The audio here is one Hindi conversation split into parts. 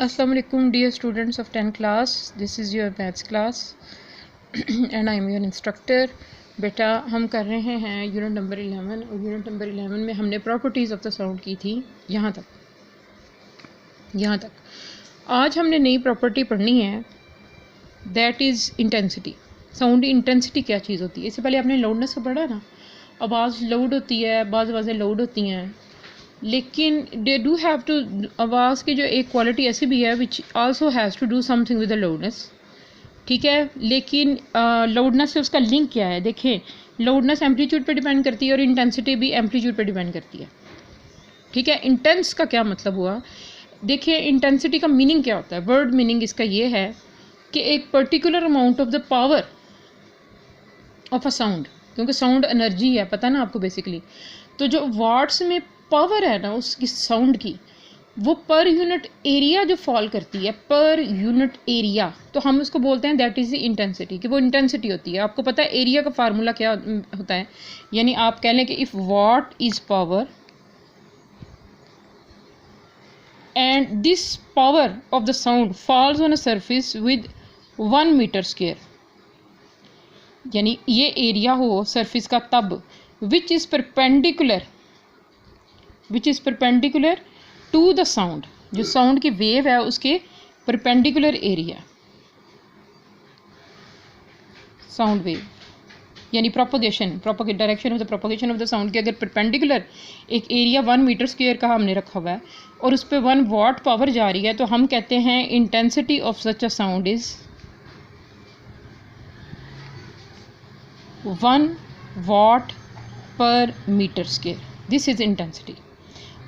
Assalamu alaikum dear students of 10th class. This is your maths class and I am your instructor. बेटा हम कर रहे हैं यूनिट नंबर 11 और यूनिट नंबर 11 में हमने प्रॉपर्टीज़ ऑफ द साउंड की थी यहाँ तक। आज हमने नई प्रॉपर्टी पढ़नी है, that is intensity. Sound intensity क्या चीज़ होती है? इससे पहले आपने लाउडनेस को पढ़ा ना। आवाज़ लाउड होती है, बाज़ आवाज़ें लाउड होती हैं, लेकिन दे डू हैव टू, आवाज़ की जो एक क्वालिटी ऐसी भी है which also has to do something with the loudness, ठीक है। लेकिन लाउडनेस से उसका लिंक क्या है? देखें, लाउडनेस एम्पलीट्यूड पे डिपेंड करती है और इंटेंसिटी भी एम्पलीट्यूड पे डिपेंड करती है, ठीक है। इंटेंस का क्या मतलब हुआ? देखिए, इंटेंसिटी का मीनिंग क्या होता है? वर्ड मीनिंग इसका ये है कि एक particular amount of the power of a sound, क्योंकि साउंड एनर्जी है, पता ना आपको बेसिकली। तो जो वाट्स में पावर है ना उसकी साउंड की, वो पर यूनिट एरिया जो फॉल करती है, पर यूनिट एरिया, तो हम उसको बोलते हैं दैट इज़ द इंटेंसिटी, कि वो इंटेंसिटी होती है। आपको पता है एरिया का फार्मूला क्या होता है? यानी आप कह लें कि if what is power and this power of the sound falls on a surface with 1 metre square, यानी ये एरिया हो सरफेस का तब which is perpendicular to the sound, जो साउंड की वेव है उसके परपेंडिकुलर एरिया, साउंड वेव यानी propagation direction of the propagation of the sound के अगर परपेंडिकुलर एक एरिया 1 मीटर स्क्वायर का हमने रखा हुआ है और उस पर 1 वाट पावर जा रही है, तो हम कहते हैं intensity of such a sound is 1 watt per metre square. This is intensity.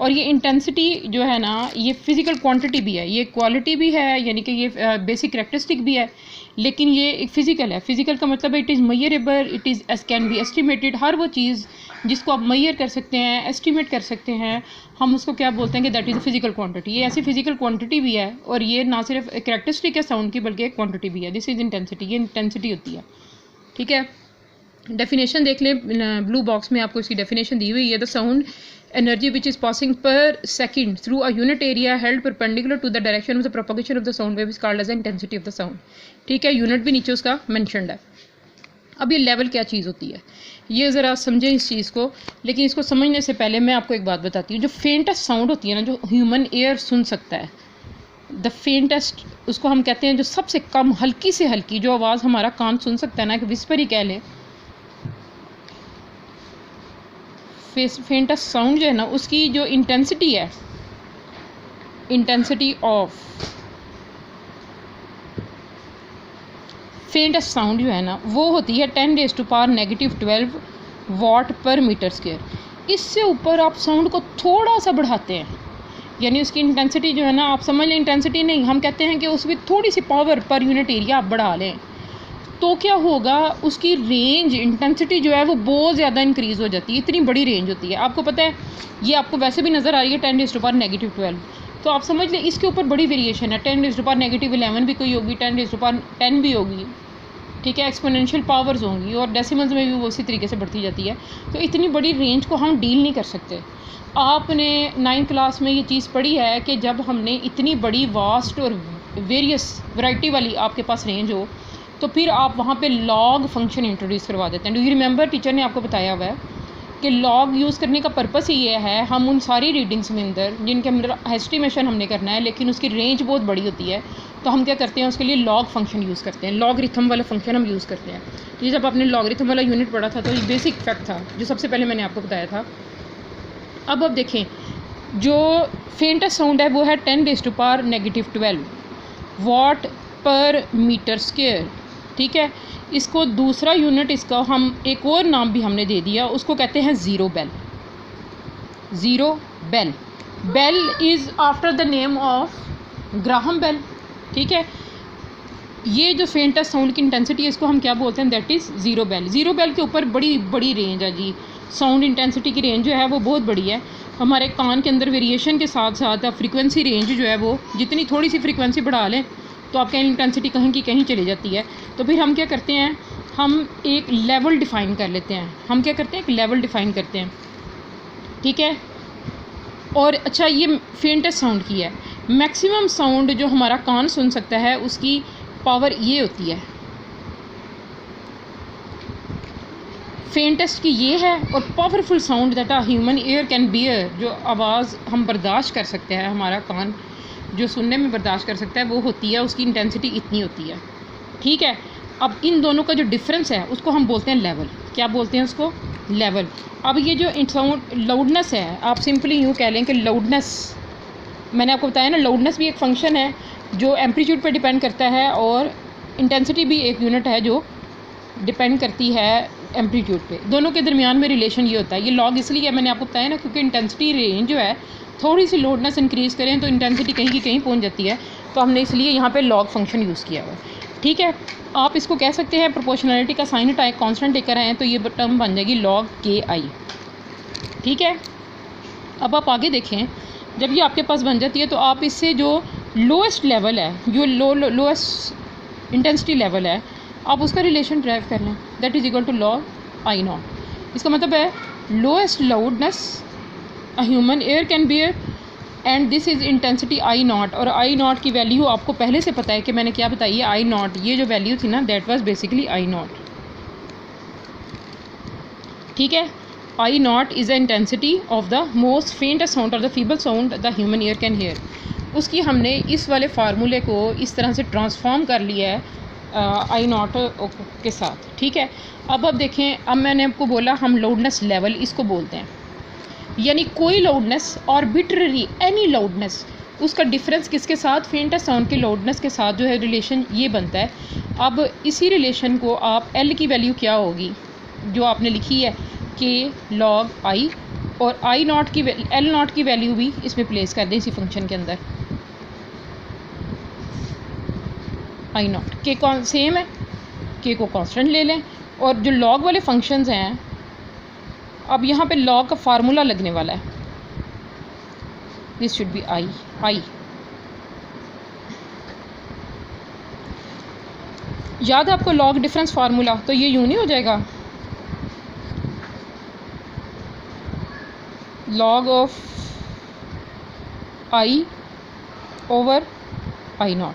और ये इंटेंसिटी जो है ना, ये फिज़िकल क्वांटिटी भी है, ये क्वालिटी भी है, यानी कि ये बेसिक कैरेक्टरिस्टिक भी है, लेकिन ये एक फ़िज़िकल है। फ़िज़िकल का मतलब it is measurable, it is can be estimated. हर वो चीज़ जिसको आप मेजर कर सकते हैं, एस्टिमेट कर सकते हैं, हम उसको क्या बोलते हैं कि दैट इज़ फिज़िकल क्वांटिटी। ये ऐसी फिज़िकल क्वांटिटी भी है और ये ना सिर्फ कैरेक्टरिस्टिक है साउंड की, बल्कि एक क्वांटिटी भी है। दिस इज़ इंटेंसिटी, ये इंटेंसिटी होती है, ठीक है। डेफिनेशन देख लें, ब्लू बॉक्स में आपको इसकी डेफिनेशन दी हुई है। The sound energy which is passing per second through a unit area held perpendicular to the direction of the propagation of the sound wave is called as the intensity of the sound, ठीक है। यूनिट भी नीचे उसका मेंशन्ड है। अब ये लेवल क्या चीज़ होती है, ये ज़रा समझें इस चीज़ को। लेकिन इसको समझने से पहले मैं आपको एक बात बताती हूँ। जो फेंटेस्ट साउंड होती है ना, जो ह्यूमन एयर सुन सकता है, द फेंटेस्ट, उसको हम कहते हैं जो सबसे कम, हल्की से हल्की जो आवाज़ हमारा कान सुन सकता है ना, कि विस्पर ही कह लें, फेंटेस्ट साउंड जो है ना, उसकी जो इंटेंसिटी है, इंटेंसिटी ऑफ फेंटेस्ट साउंड जो है ना, वो होती है 10⁻⁻12 वाट पर मीटर स्क्वायर। इससे ऊपर आप साउंड को थोड़ा सा बढ़ाते हैं, यानी उसकी इंटेंसिटी जो है ना, आप समझ लें इंटेंसिटी नहीं, हम कहते हैं कि उसमें थोड़ी सी पावर पर यूनिट एरिया आप बढ़ा लें, तो क्या होगा, उसकी रेंज, इंटेंसिटी जो है वो बहुत ज़्यादा इंक्रीज़ हो जाती है। इतनी बड़ी रेंज होती है। आपको पता है, ये आपको वैसे भी नज़र आ रही है 10⁻⁻12, तो आप समझ लें इसके ऊपर बड़ी वेरिएशन है। 10⁻⁻11 भी कोई होगी, 10⁻10 भी होगी, ठीक है। एक्सपोनेंशियल पावर्स होंगी और डेसिमल्स में भी वो उसी तरीके से बढ़ती जाती है। तो इतनी बड़ी रेंज को हम डील नहीं कर सकते। आपने 9th क्लास में ये चीज़ पढ़ी है कि जब हमने इतनी बड़ी वास्ट और वेरियस वैरायटी वाली आपके पास रेंज हो, तो फिर आप वहाँ पे लॉग फंक्शन इंट्रोड्यूस करवा देते हैं। डू यू रिमेंबर, टीचर ने आपको बताया हुआ है कि लॉग यूज़ करने का पर्पस ही ये है, हम उन सारी रीडिंग्स में अंदर जिनके अंदर एस्टिमेशन हमने करना है, लेकिन उसकी रेंज बहुत बड़ी होती है, तो हम क्या करते हैं, उसके लिए लॉग फंक्शन यूज़ करते हैं। लॉगरिथम वाला फंक्शन हम यूज़ करते हैं। ये जब आपने लॉगरिथम वाला यूनिट पढ़ा था, तो ये बेसिक फैक्ट था जो सबसे पहले मैंने आपको बताया था। अब देखें, जो फेंटेस्ट साउंड है वो है 10⁻⁻12 वाट पर मीटर स्क्वायर, ठीक है। इसको दूसरा यूनिट, इसका हम एक और नाम भी हमने दे दिया, उसको कहते हैं zero bel. Zero bel, bel is after the name of Graham Bell, ठीक है। ये जो फेंटेस्ट साउंड की इंटेंसिटी है, इसको हम क्या बोलते हैं, that is zero bel. Zero bel के ऊपर बड़ी बड़ी रेंज है जी। साउंड इंटेंसिटी की रेंज जो है वो बहुत बड़ी है। हमारे कान के अंदर वेरिएशन के साथ साथ फ्रीक्वेंसी रेंज जो है वो, जितनी थोड़ी सी फ्रीक्वेंसी बढ़ा लें तो आपकी इंटेंसिटी कहीं की कहीं चली जाती है। तो फिर हम क्या करते हैं, हम एक लेवल डिफ़ाइन कर लेते हैं। हम क्या करते हैं, एक लेवल डिफ़ाइन करते हैं, ठीक है। और अच्छा, ये फेंटेस्ट साउंड की है। मैक्सिमम साउंड जो हमारा कान सुन सकता है उसकी पावर ये होती है, फेंटेस्ट की ये है, और powerful sound that a human ear can bear, जो आवाज़ हम बर्दाश्त कर सकते हैं, हमारा कान जो सुनने में बर्दाश्त कर सकता है वो होती है, उसकी इंटेंसिटी इतनी होती है। ठीक है, अब इन दोनों का जो डिफरेंस है उसको हम बोलते हैं लेवल। क्या बोलते हैं उसको? लेवल। अब ये जो साउंड लाउडनेस है, आप सिंपली यूँ कह लें कि लाउडनेस, मैंने आपको बताया ना लाउडनेस भी एक फंक्शन है जो एम्पलीट्यूड पे डिपेंड करता है, और इंटेंसिटी भी एक यूनिट है जो डिपेंड करती है एम्पलीट्यूड पे। दोनों के दरमियान में रिलेशन ये होता है। ये लॉग इसलिए मैंने आपको बताया ना क्योंकि इंटेंसिटी रेंज जो है, थोड़ी सी लोडनेस इंक्रीज़ करें तो इंटेंसिटी कहीं की कहीं पहुंच जाती है, तो हमने इसलिए यहाँ पे लॉग फंक्शन यूज़ किया हुआ है। ठीक है, आप इसको कह सकते हैं प्रोपोर्शनैलिटी का साइन टाइप कांस्टेंट लेकर आए तो ये टर्म बन जाएगी log KI। ठीक है, अब आप आगे देखें, जब ये आपके पास बन जाती है तो आप इससे जो लोएस्ट लेवल है, जो लोएस्ट इंटेंसिटी लेवल है, आप उसका रिलेशन ड्राइव कर लें, that is equal to log I0। इसका मतलब है lowest loudness a human ear can bear and this is intensity I0, और I0 की वैल्यू आपको पहले से पता है कि मैंने क्या बताई है, I0 ये जो वैल्यू थी ना दैट वाज बेसिकली I0। ठीक है, I0 is the intensity of the most faintest sound और the feeble sound the human ear can hear. उसकी हमने इस वाले फार्मूले को इस तरह से ट्रांसफॉर्म कर लिया है I0 के साथ। ठीक है, अब देखें, अब मैंने आपको बोला हम लाउडनेस लेवल इसको बोलते हैं, यानी कोई लाउडनेस आर्बिट्ररी एनी लाउडनेस, उसका डिफरेंस किसके साथ? फेंटेस्ट साउंड के लाउडनेस के साथ जो है रिलेशन ये बनता है। अब इसी रिलेशन को आप L की वैल्यू क्या होगी जो आपने लिखी है K log I, और I0 की L0 की वैल्यू भी इसमें प्लेस कर दें इसी फंक्शन के अंदर। I0 K कौन सेम है, K को कांस्टेंट ले लें, और जो लॉग वाले फंक्शंस हैं, अब यहाँ पे लॉग का फार्मूला लगने वाला है, दिस शुड बी I। याद है आपको लॉग डिफरेंस फार्मूला? तो ये यूँ नहीं हो जाएगा, log of I over I0।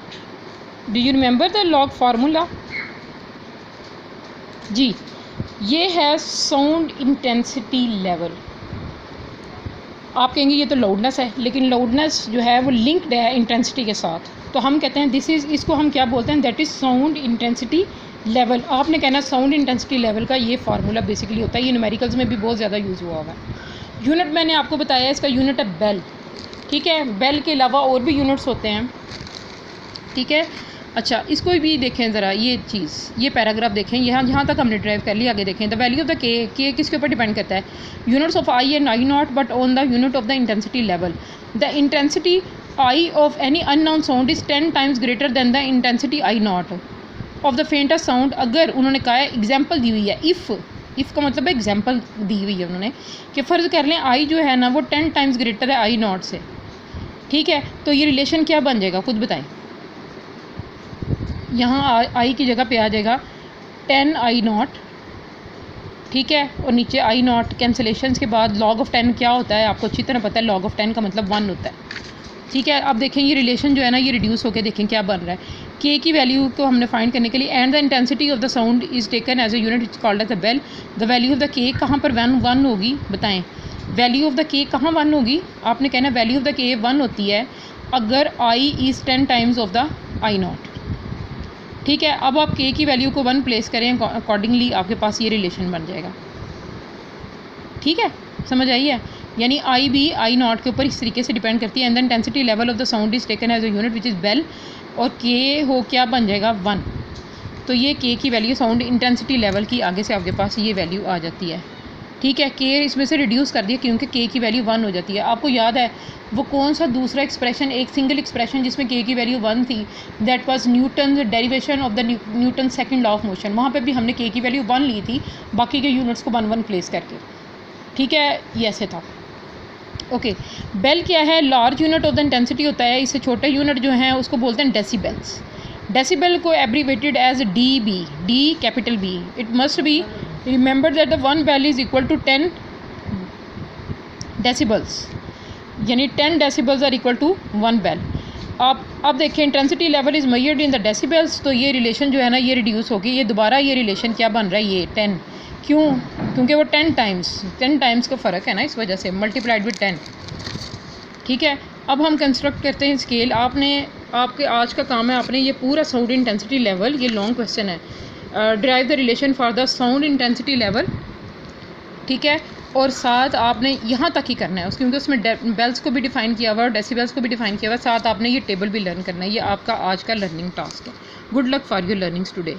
Do you remember the log formula? जी, ये है साउंड इंटेंसिटी लेवल। आप कहेंगे ये तो लाउडनेस है, लेकिन लाउडनेस जो है वो लिंक्ड है इंटेंसिटी के साथ, तो हम कहते हैं दिस इज़, इसको हम क्या बोलते हैं, that is sound intensity level. आपने कहना साउंड इंटेंसिटी लेवल का ये फार्मूला बेसिकली होता है, ये न्यूमेरिकल्स में भी बहुत ज़्यादा यूज़ हुआ हुआ है। यूनिट मैंने आपको बताया, इसका यूनिट है बेल। ठीक है, बेल के अलावा और भी यूनिट्स होते हैं। ठीक है, अच्छा इसको भी देखें ज़रा, ये चीज़, ये पैराग्राफ देखें, यहाँ तक हमने ड्राइव कर लिया। आगे देखें, द वैल्यू ऑफ द के किसके ऊपर डिपेंड करता है? Units of I and I0 but on the unit of the intensity level. The intensity I of any unknown sound is 10 times greater than the intensity I0 of the faintest sound. अगर उन्होंने कहा है, एग्जाम्पल दी हुई है, इफ़ का मतलब है एग्जाम्पल दी हुई है उन्होंने, कि फ़र्ज़ कर लें I जो है ना वो 10 टाइम्स ग्रेटर है I0 से। ठीक है, तो ये रिलेशन क्या बन जाएगा, खुद बताएं। यहाँ I की जगह पे आ जाएगा 10 I0। ठीक है, और नीचे I0 कैंसलेशंस के बाद log ऑफ 10 क्या होता है आपको अच्छी तरह पता है, log ऑफ 10 का मतलब 1 होता है। ठीक है, अब देखें ये रिलेशन जो है ना ये रिड्यूस होकर देखें क्या बन रहा है। K की वैल्यू को हमने फाइंड करने के लिए, and the intensity of the sound is taken as a unit it's called as a bel. The value of the K कहाँ पर 1 होगी, बताएं। वैल्यू ऑफ द K कहाँ 1 होगी? आपने कहना वैल्यू ऑफ द K 1 होती है अगर I is 10 times of the I0। ठीक है, अब आप K की वैल्यू को 1 प्लेस करें, अकॉर्डिंगली आपके पास ये रिलेशन बन जाएगा। ठीक है, समझ आई है? यानी I भी I0 के ऊपर इस तरीके से डिपेंड करती है, and the intensity level of the sound is taken as a unit which is bel, और K हो क्या बन जाएगा 1। तो ये K की वैल्यू साउंड इंटेंसिटी लेवल की आगे से आपके पास ये वैल्यू आ जाती है। ठीक है, K इसमें से रिड्यूस कर दिया क्योंकि K की वैल्यू 1 हो जाती है। आपको याद है वो कौन सा दूसरा एक्सप्रेशन, एक सिंगल एक्सप्रेशन जिसमें K की वैल्यू 1 थी, that was Newton derivation of the Newton second law of motion. वहाँ पे भी हमने K की वैल्यू 1 ली थी, बाकी के यूनिट्स को 1 प्लेस करके। ठीक है, ये ऐसे था। ओके, बेल क्या है? Large unit of the intensity होता है, इससे छोटे यूनिट जो हैं उसको बोलते हैं डेसिबल्स। डेसिबल को abbreviated as DB, D capital B। It must be remember that the 1 bel is equal to 10 decibels, यानी 10 decibels are equal to 1 bel. आप अब देखें intensity level is measured in the decibels, तो ये रिलेशन जो है ना ये रिड्यूस होगी, ये दोबारा ये रिलेशन क्या बन रहा है, ये 10, क्यों, क्योंकि वो 10 टाइम्स का फ़र्क है ना, इस वजह से मल्टीप्लाइड विद 10। ठीक है, अब हम कंस्ट्रक्ट करते हैं स्केल। आपके आज का काम है, आपने ये पूरा साउंड इंटेंसिटी लेवल, ये लॉन्ग क्वेश्चन है, drive the relation for the sound intensity level. ठीक है, और साथ आपने यहाँ तक ही करना है क्योंकि उसमें बेल्स को भी डिफ़ाइन किया हुआ है और डेसिबल्स को भी डिफ़ाइन किया हुआ है, साथ आपने ये टेबल भी लर्न करना है। ये आपका आज का लर्निंग टास्क है। Good luck for your learnings today.